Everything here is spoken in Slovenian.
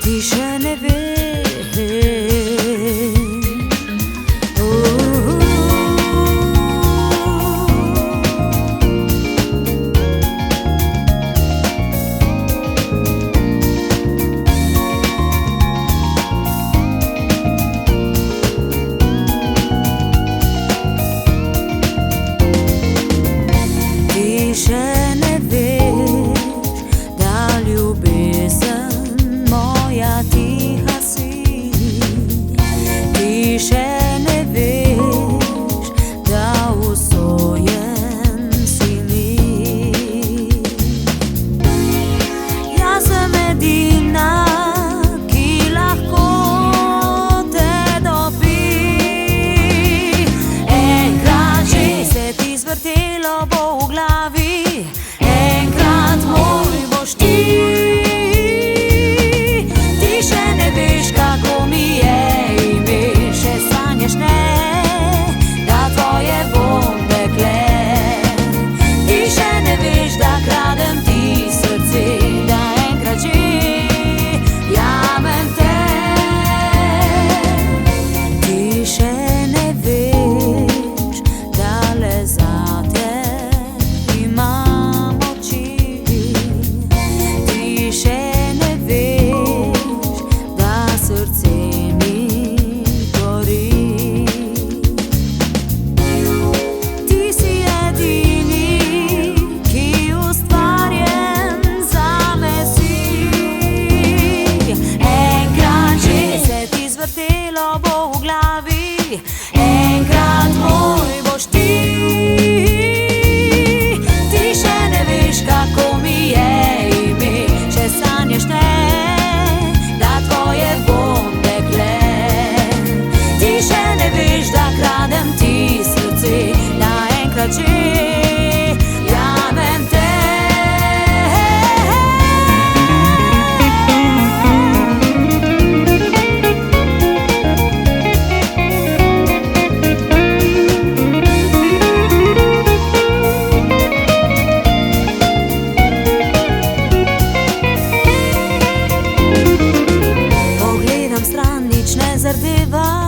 Ti še ne veš, ti še ne veš, da ljubezen moja tiha si. Ti še ne veš, da usojen si mi. Jaz sem edina, ki lahko te dobi. Enkrat že se ti zvrtelo bo v glavi, enkrat moj boš ti. Enkrat moj boš ti. Ti še ne veš, kako mi je ime, še sanjaš ne, da tvoje bom dekle. Ti še ne veš, da kradem ti srce, naenkrat že jamem te. Zardeva